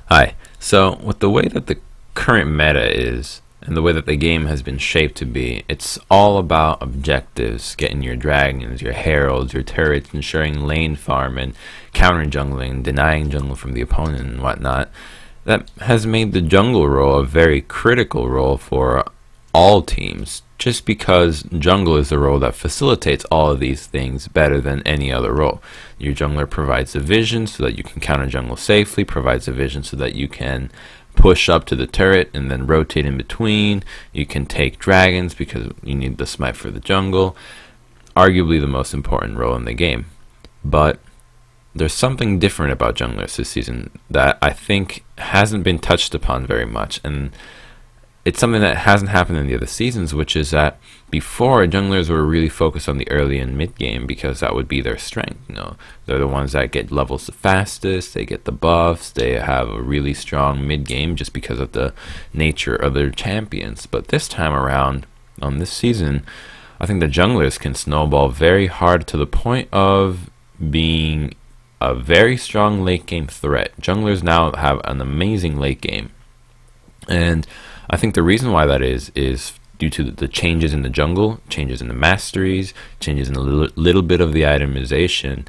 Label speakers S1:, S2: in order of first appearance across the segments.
S1: Hi. So, with the way that the current meta is, and the way that the game has been shaped to be, it's all about objectives, getting your dragons, your heralds, your turrets, ensuring lane farm, and counter jungling, denying jungle from the opponent, and whatnot. That has made the jungle role a very critical role for all teams, just because jungle is the role that facilitates all of these things better than any other role. Your jungler provides the vision so that you can counter jungle safely, provides the vision so that you can push up to the turret and then rotate in between. You can take dragons because you need the smite for the jungle. Arguably the most important role in the game. But there's something different about junglers this season that I think hasn't been touched upon very much, and it's something that hasn't happened in the other seasons, which is that before, junglers were really focused on the early and mid game because that would be their strength. They're the ones that get levels the fastest, they get the buffs, they have a really strong mid game just because of the nature of their champions. But this time around, on this season, I think the junglers can snowball very hard to the point of being a very strong late game threat. Junglers now have an amazing late game, and I think the reason why that is due to the changes in the jungle, changes in the masteries, changes in a little bit of the itemization,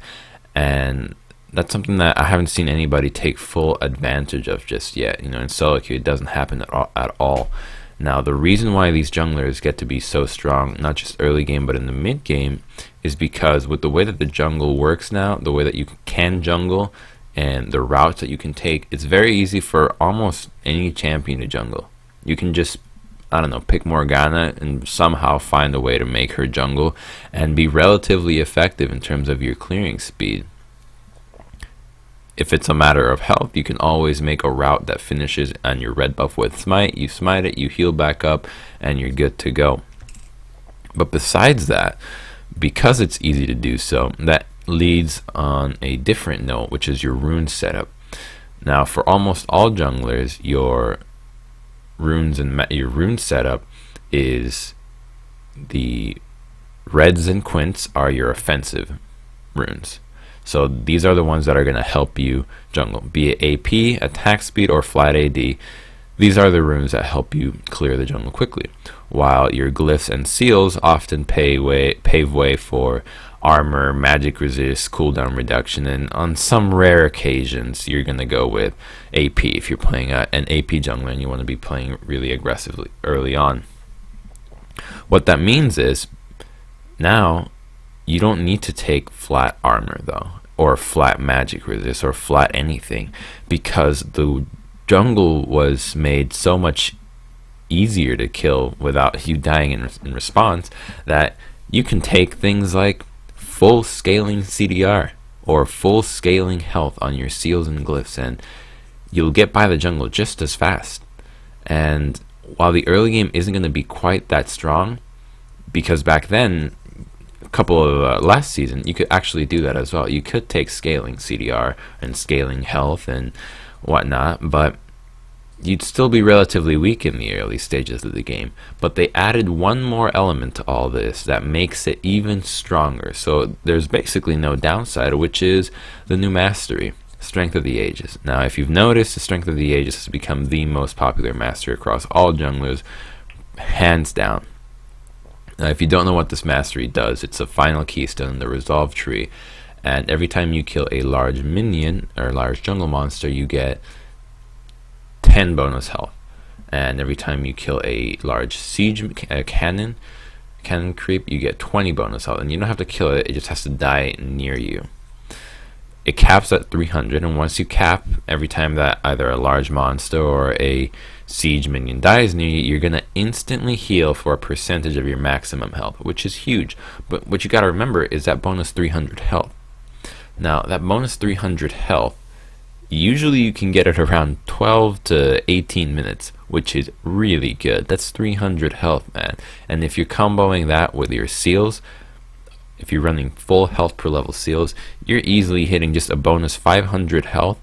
S1: and that's something that I haven't seen anybody take full advantage of just yet. In solo queue it doesn't happen at all. Now the reason why these junglers get to be so strong, not just early game but in the mid game, is because with the way that the jungle works now, the way that you can jungle and the routes that you can take, it's very easy for almost any champion to jungle. You can just, I don't know, pick Morgana and somehow find a way to make her jungle and be relatively effective in terms of your clearing speed. If it's a matter of health, you can always make a route that finishes on your red buff with smite. You smite it, you heal back up, and you're good to go. But besides that, because it's easy to do so, that leads on a different note, which is your rune setup. Now, for almost all junglers, your runes and your rune setup is the reds and quints are your offensive runes. So these are the ones that are going to help you jungle, be it AP, attack speed, or flat AD. These are the runes that help you clear the jungle quickly, while your glyphs and seals often pave way for armor, magic resist, cooldown reduction, and on some rare occasions you're going to go with AP if you're playing an AP jungler and you want to be playing really aggressively early on. What that means is now you don't need to take flat armor though, or flat magic resist, or flat anything, because the jungle was made so much easier to kill without you dying in response, that you can take things like full scaling CDR or full scaling health on your seals and glyphs, and you'll get by the jungle just as fast. And while the early game isn't going to be quite that strong, because back then, a couple of last season, you could actually do that as well. You could take scaling CDR and scaling health and whatnot, but you'd still be relatively weak in the early stages of the game. But they added one more element to all this that makes it even stronger. So there's basically no downside, which is the new mastery, Strength of the Ages. Now, if you've noticed, the Strength of the Ages has become the most popular mastery across all junglers, hands down. Now, if you don't know what this mastery does, it's a final keystone in the resolve tree, and every time you kill a large minion or large jungle monster, you get 10 bonus health, and every time you kill a large siege cannon creep, you get 20 bonus health, and you don't have to kill it, it just has to die near you. It caps at 300, and once you cap, every time that either a large monster or a siege minion dies near you, you're gonna instantly heal for a percentage of your maximum health, which is huge. But what you gotta remember is that bonus 300 health. Now, that bonus 300 health, usually you can get it around 12 to 18 minutes, which is really good. That's 300 health, man. And if you're comboing that with your seals, if you're running full health per level seals, you're easily hitting just a bonus 500 health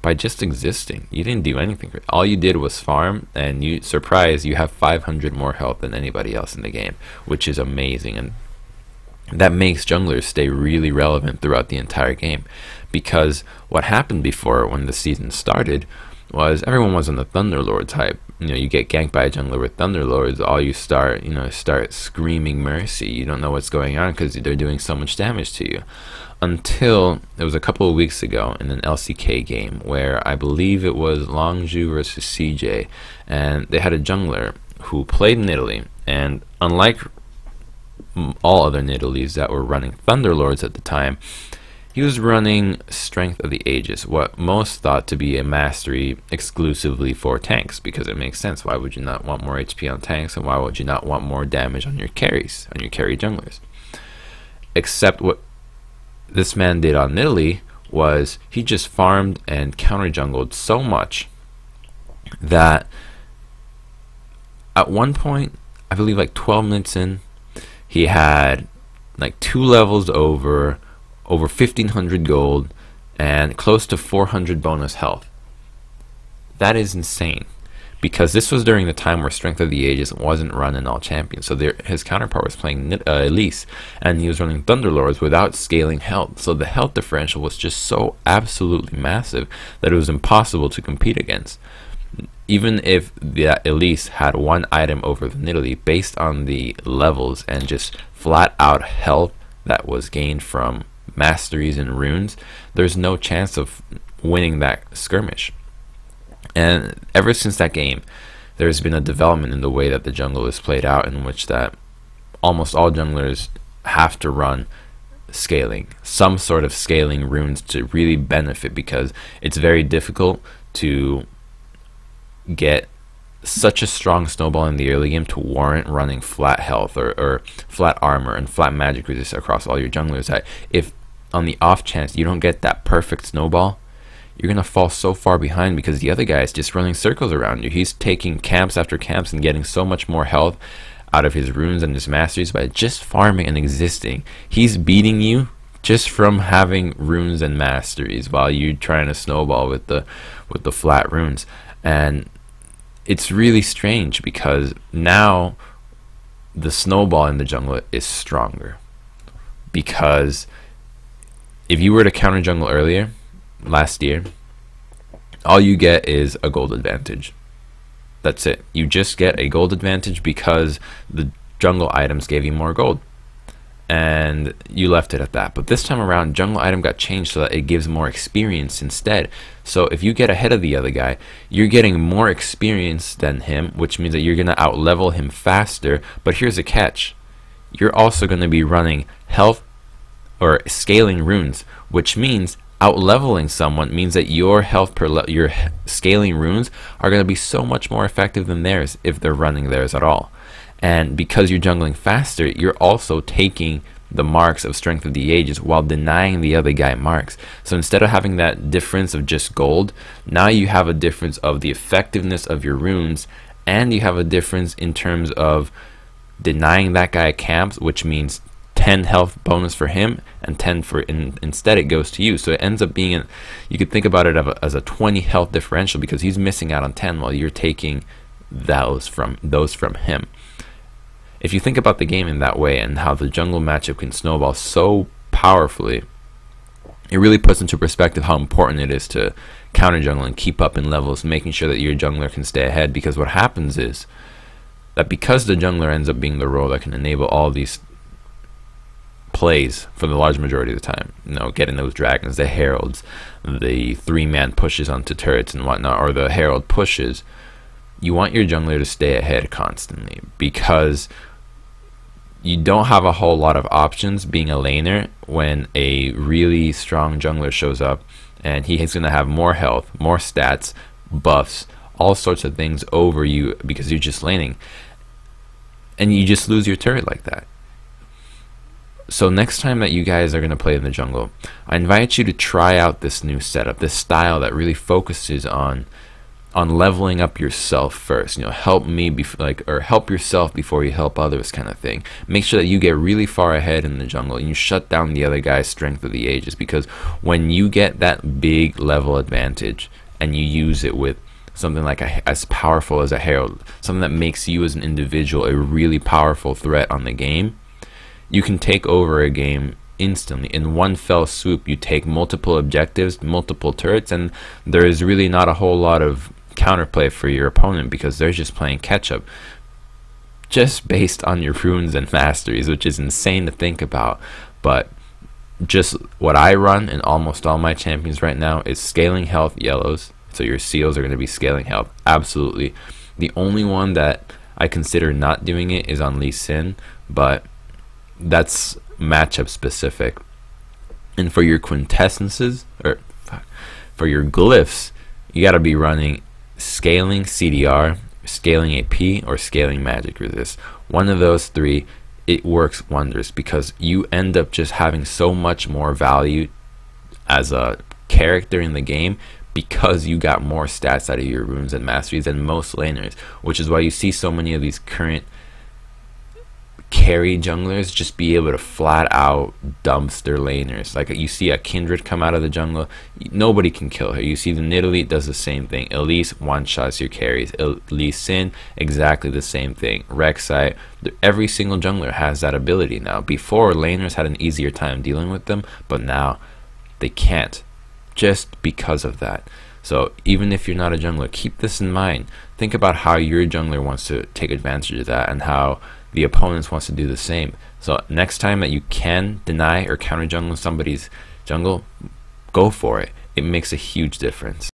S1: by just existing. You didn't do anything. All you did was farm, and you have 500 more health than anybody else in the game, which is amazing. And that makes junglers stay really relevant throughout the entire game, because what happened before when the season started was everyone was on the Thunderlord type. You get ganked by a jungler with Thunderlords, all you start screaming mercy. You don't know what's going on because they're doing so much damage to you. Until it was a couple of weeks ago in an LCK game where I believe it was Longzhu versus CJ, and they had a jungler who played Nidalee, and unlike all other Nidalees that were running Thunderlords at the time, he was running Strength of the Aegis, what most thought to be a mastery exclusively for tanks, because it makes sense. Why would you not want more HP on tanks, and why would you not want more damage on your carries, on your carry junglers? Except what this man did on Nidalee was he just farmed and counter jungled so much that at one point, I believe like 12 minutes in, he had like 2 levels over 1,500 gold and close to 400 bonus health. That is insane, because this was during the time where Strength of the Aegis wasn't run in all champions. So his counterpart was playing Elise, and he was running Thunderlords without scaling health. So the health differential was just so absolutely massive that it was impossible to compete against. Even if the Elise had one item over the Nidalee, based on the levels and just flat out health that was gained from masteries and runes, there's no chance of winning that skirmish. And ever since that game, there's been a development in the way that the jungle is played out, in which that almost all junglers have to run scaling, some sort of scaling runes to really benefit, because it's very difficult to get such a strong snowball in the early game to warrant running flat health or flat armor and flat magic resist across all your junglers. That if on the off chance you don't get that perfect snowball, you're gonna fall so far behind, because the other guy is just running circles around you. He's taking camps after camps and getting so much more health out of his runes and his masteries by just farming and existing. He's beating you just from having runes and masteries while you're trying to snowball with the flat runes. And it's really strange, because now the snowball in the jungle is stronger, because if you were to counter jungle earlier last year, all you get is a gold advantage. That's it. You just get a gold advantage because the jungle items gave you more gold, and you left it at that. But this time around, jungle item got changed so that it gives more experience instead. So if you get ahead of the other guy, you're getting more experience than him, which means that you're going to out level him faster. But here's a catch: you're also going to be running health or scaling runes, which means out leveling someone means that your health per your scaling runes are going to be so much more effective than theirs, if they're running theirs at all. And because you're jungling faster, you're also taking the marks of Strength of the Aegis while denying the other guy marks. So instead of having that difference of just gold, now you have a difference of the effectiveness of your runes, and you have a difference in terms of denying that guy camps, which means 10 health bonus for him and 10 for instead it goes to you. So it ends up being you could think about it as a 20 health differential, because he's missing out on 10 while you're taking those from him. If you think about the game in that way, and how the jungle matchup can snowball so powerfully, it really puts into perspective how important it is to counter jungle and keep up in levels, making sure that your jungler can stay ahead. Because what happens is that because the jungler ends up being the role that can enable all these plays for the large majority of the time, getting those dragons, the heralds, the 3-man pushes onto turrets and whatnot, or the herald pushes, you want your jungler to stay ahead constantly, because you don't have a whole lot of options being a laner when a really strong jungler shows up, and he's going to have more health, more stats, buffs, all sorts of things over you, because you're just laning, and you just lose your turret like that. So next time that you guys are going to play in the jungle, I invite you to try out this new setup, this style that really focuses on leveling up yourself first. Help me or help yourself before you help others, kind of thing. Make sure that you get really far ahead in the jungle and you shut down the other guy's Strength of the Aegis, because when you get that big level advantage and you use it with something like as powerful as a herald, something that makes you as an individual a really powerful threat on the game, you can take over a game instantly. In one fell swoop, you take multiple objectives, multiple turrets, and there is really not a whole lot of counterplay for your opponent because they're just playing catch up just based on your runes and masteries, which is insane to think about. But just what I run in almost all my champions right now is scaling health yellows, so your seals are going to be scaling health, absolutely. The only one that I consider not doing it is on Lee Sin, but that's matchup specific. And for your quintessences, or for your glyphs, you got to be running scaling CDR, scaling AP, or scaling magic resist. One of those three, it works wonders because you end up just having so much more value as a character in the game because you got more stats out of your runes and masteries than most laners, which is why you see so many of these current carry junglers just be able to flat out dumpster laners. Like you see a Kindred come out of the jungle, nobody can kill her. You see the Nidalee does the same thing. Elise one-shots your carries. Elise Sin, exactly the same thing. Rek'Sai, every single jungler has that ability now. Before, laners had an easier time dealing with them, but now they can't, just because of that. So even if you're not a jungler, keep this in mind. Think about how your jungler wants to take advantage of that and how the opponents wants to do the same. So next time that you can deny or counter jungle somebody's jungle, go for it. It makes a huge difference.